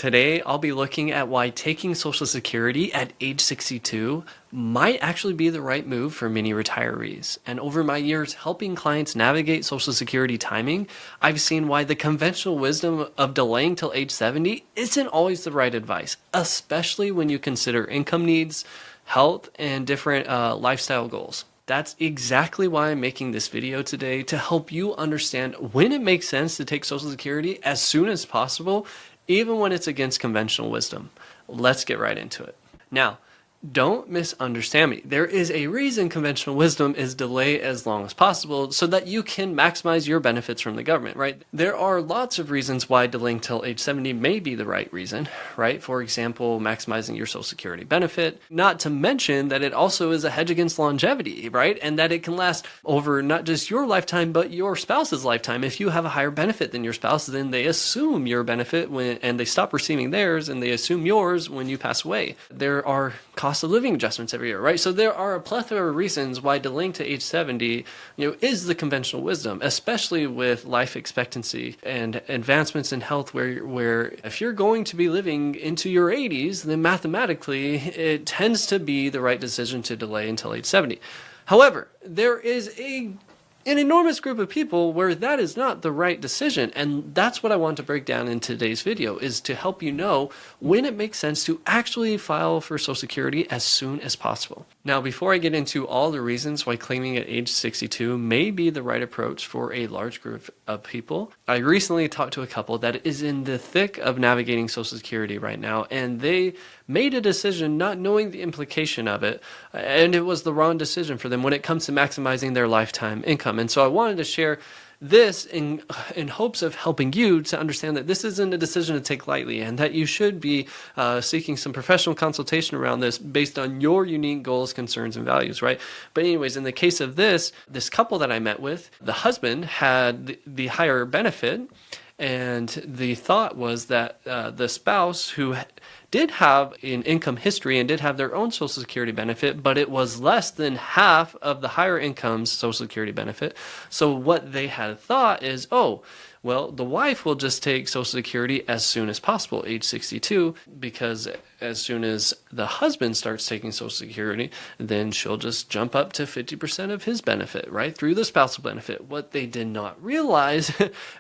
Today, I'll be looking at why taking Social Security at age 62 might actually be the right move for many retirees. And over my years helping clients navigate Social Security timing, I've seen why the conventional wisdom of delaying till age 70 isn't always the right advice, especially when you consider income needs, health, and different lifestyle goals. That's exactly why I'm making this video today, to help you understand when it makes sense to take Social Security as soon as possible, even when it's against conventional wisdom. Let's get right into it. Now, don't misunderstand me. There is a reason conventional wisdom is delay as long as possible so that you can maximize your benefits from the government, right? There are lots of reasons why delaying till age 70 may be the right reason, right? For example, maximizing your Social Security benefit, not to mention that it also is a hedge against longevity, right? And that it can last over not just your lifetime, but your spouse's lifetime. If you have a higher benefit than your spouse, then they assume your benefit and they stop receiving theirs, and they assume yours when you pass away. There are cost of living adjustments every year, right? So there are a plethora of reasons why delaying to age 70, is the conventional wisdom, especially with life expectancy and advancements in health where if you're going to be living into your 80s, then mathematically it tends to be the right decision to delay until age 70. However, there is an enormous group of people where that is not the right decision. And that's what I want to break down in today's video, is to help you know when it makes sense to actually file for Social Security as soon as possible. Now, before I get into all the reasons why claiming at age 62 may be the right approach for a large group of people, I recently talked to a couple that is in the thick of navigating Social Security right now, and they made a decision not knowing the implication of it, and it was the wrong decision for them when it comes to maximizing their lifetime income. And so I wanted to share this in hopes of helping you to understand that this isn't a decision to take lightly, and that you should be seeking some professional consultation around this based on your unique goals, concerns, and values, right? But anyways, in the case of this couple that I met with, the husband had the higher benefit, and the thought was that the spouse, who did have an income history and did have their own Social Security benefit, but it was less than half of the higher income's Social Security benefit. So what they had thought is, the wife will just take Social Security as soon as possible, age 62, because as soon as the husband starts taking Social Security, then she'll just jump up to 50% of his benefit, right, through the spousal benefit. What they did not realize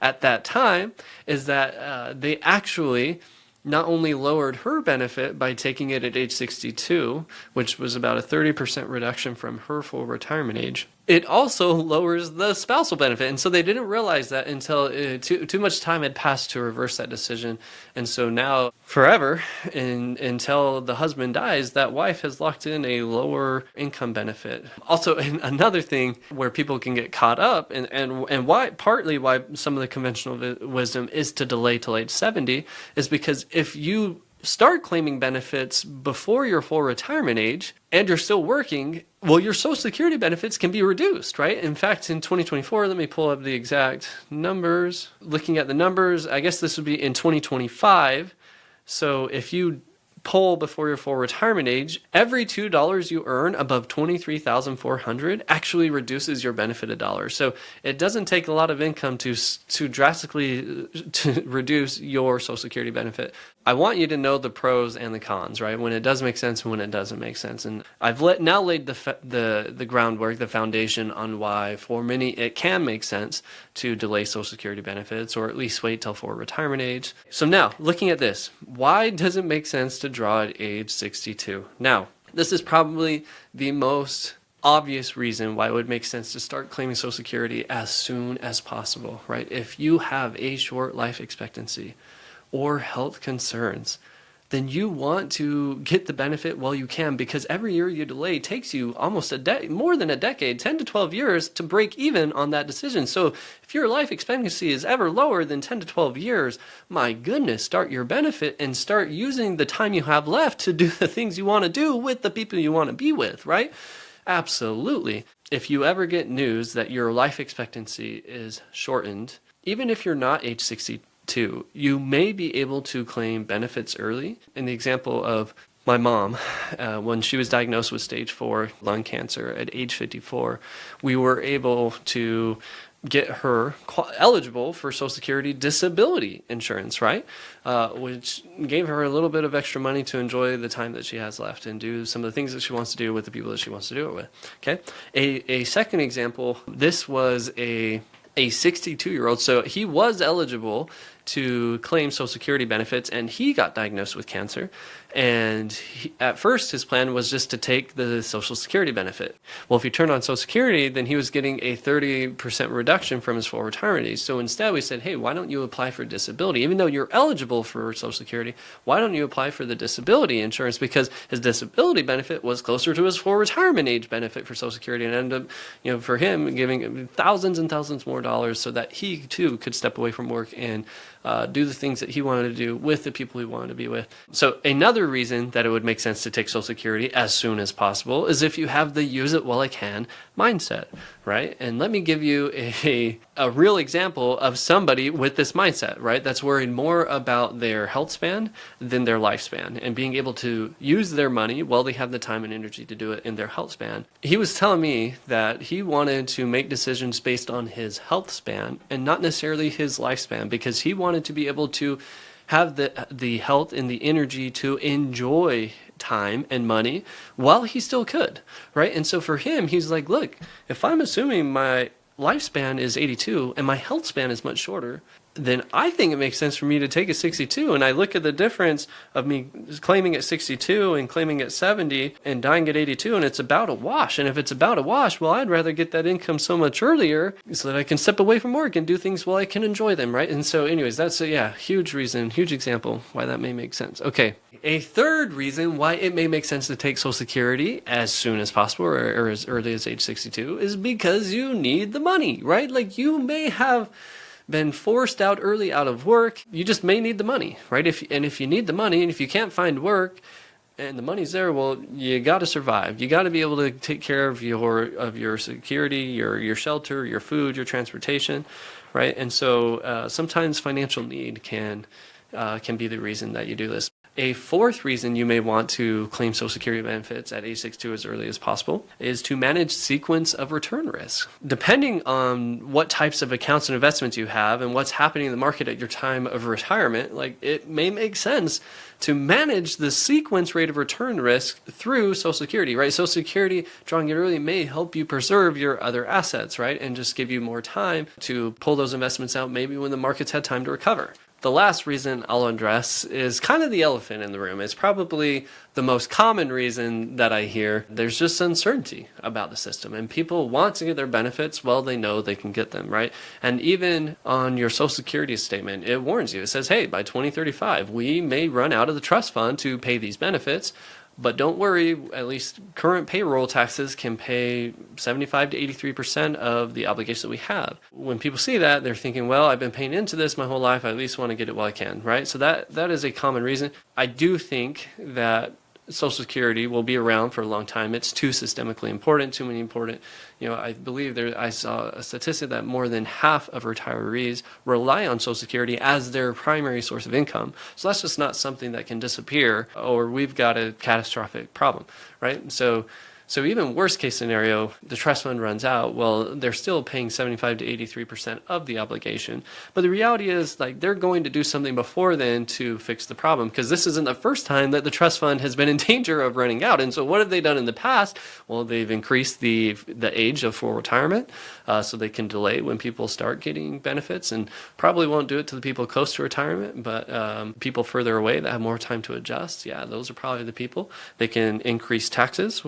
at that time is that they actually not only lowered her benefit by taking it at age 62, which was about a 30% reduction from her full retirement age, it also lowers the spousal benefit. And so they didn't realize that until too much time had passed to reverse that decision. And so now, forever, until the husband dies, that wife has locked in a lower income benefit. Also, another thing where people can get caught up, and partly why some of the conventional wisdom is to delay till age 70, is because if you start claiming benefits before your full retirement age and you're still working, your Social Security benefits can be reduced, right? In fact, in 2024, let me pull up the exact numbers. Looking at the numbers, I guess this would be in 2025. So if you pull before your full retirement age, every $2 you earn above $23,400 actually reduces your benefit $1. So it doesn't take a lot of income to drastically to reduce your Social Security benefit. I want you to know the pros and the cons, right? When it does make sense and when it doesn't make sense. And I've now laid the groundwork, the foundation on why for many it can make sense to delay Social Security benefits, or at least wait till full retirement age. So now, looking at this, why does it make sense to draw at age 62? Now, this is probably the most obvious reason why it would make sense to start claiming Social Security as soon as possible, right? If you have a short life expectancy or health concerns, then you want to get the benefit while you can, because every year you delay takes you almost more than a decade, 10 to 12 years to break even on that decision. So if your life expectancy is ever lower than 10 to 12 years, my goodness, start your benefit and start using the time you have left to do the things you want to do with the people you want to be with, right? Absolutely. If you ever get news that your life expectancy is shortened, even if you're not age 62, you may be able to claim benefits early. In the example of my mom, when she was diagnosed with stage 4 lung cancer at age 54, we were able to get her eligible for Social Security disability insurance, right? Which gave her a little bit of extra money to enjoy the time that she has left and do some of the things that she wants to do with the people that she wants to do it with. Okay. A second example, this was a 62-year-old. So he was eligible to claim Social Security benefits, and he got diagnosed with cancer. And at first, his plan was just to take the Social Security benefit. Well, if he turned on Social Security, then he was getting a 30% reduction from his full retirement age. So instead, we said, hey, why don't you apply for disability? Even though you're eligible for Social Security, why don't you apply for the disability insurance? Because his disability benefit was closer to his full retirement age benefit for Social Security, and ended up, for him, giving thousands and thousands more dollars so that he too could step away from work and do the things that he wanted to do with the people he wanted to be with. So another reason that it would make sense to take Social Security as soon as possible is if you have the use it while I can mindset, right? And let me give you a real example of somebody with this mindset, right? That's worried more about their health span than their lifespan and being able to use their money while they have the time and energy to do it in their health span. He was telling me that he wanted to make decisions based on his health span and not necessarily his lifespan, because he wanted to be able to have the health and the energy to enjoy time and money while he still could, right? And so for him, he's like, look, if I'm assuming my lifespan is 82 and my health span is much shorter, then I think it makes sense for me to take a 62. And I look at the difference of me claiming at 62 and claiming at 70 and dying at 82, and it's about a wash. And if it's about a wash, well, I'd rather get that income so much earlier so that I can step away from work and do things while I can enjoy them, right? And so anyways, that's a huge reason, huge example why that may make sense. Okay. A third reason why it may make sense to take Social Security as soon as possible or as early as age 62 is because you need the money, right? Like, you may have been forced out early out of work. You just may need the money, right? If you need the money and if you can't find work and the money's there, well, you got to survive. You got to be able to take care of your security, your shelter, your food, your transportation, right? And so sometimes financial need can be the reason that you do this. A fourth reason you may want to claim Social Security benefits at age 62 as early as possible is to manage sequence of return risk. Depending on what types of accounts and investments you have and what's happening in the market at your time of retirement, like, it may make sense to manage the sequence rate of return risk through Social Security, right? Social Security, drawing it early, may help you preserve your other assets, right? And just give you more time to pull those investments out maybe when the market's had time to recover. The last reason I'll address is kind of the elephant in the room. It's probably the most common reason that I hear. There's just uncertainty about the system, and people want to get their benefits while they know they can get them, right? And even on your Social Security statement, it warns you. It says, hey, by 2035, we may run out of the trust fund to pay these benefits. But don't worry, at least current payroll taxes can pay 75 to 83% of the obligation that we have. When people see that, they're thinking, well, I've been paying into this my whole life. I at least want to get it while I can, right? So that is a common reason. I do think that Social Security will be around for a long time. It's too systemically important, too many important. I believe I saw a statistic that more than half of retirees rely on Social Security as their primary source of income. So that's just not something that can disappear, or we've got a catastrophic problem, right? So even worst case scenario, the trust fund runs out. Well, they're still paying 75 to 83% of the obligation. But the reality is, like, they're going to do something before then to fix the problem, because this isn't the first time that the trust fund has been in danger of running out. And so what have they done in the past? Well, they've increased the age of full retirement so they can delay when people start getting benefits, and probably won't do it to the people close to retirement, but people further away that have more time to adjust, yeah, those are probably the people. They can increase taxes,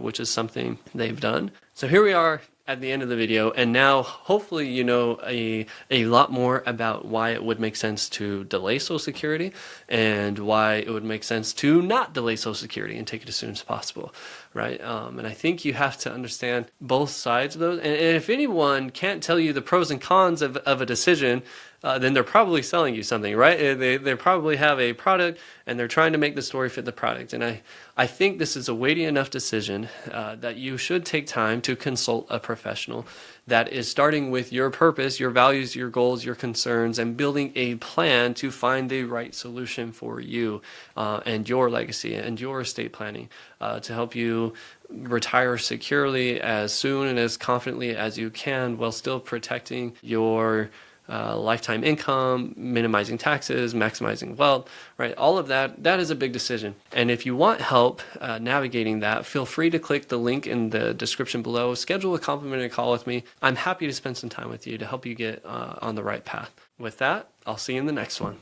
which is something they've done. So here we are at the end of the video, and now hopefully you know a lot more about why it would make sense to delay Social Security and why it would make sense to not delay Social Security and take it as soon as possible, right? And I think you have to understand both sides of those. And if anyone can't tell you the pros and cons of a decision, then they're probably selling you something, right? They probably have a product and they're trying to make the story fit the product. And I think this is a weighty enough decision that you should take time to consult a professional that is starting with your purpose, your values, your goals, your concerns, and building a plan to find the right solution for you and your legacy and your estate planning to help you retire securely as soon and as confidently as you can while still protecting your lifetime income, minimizing taxes, maximizing wealth, right? All of that is a big decision. And if you want help navigating that, feel free to click the link in the description below. Schedule a complimentary call with me. I'm happy to spend some time with you to help you get on the right path. With that, I'll see you in the next one.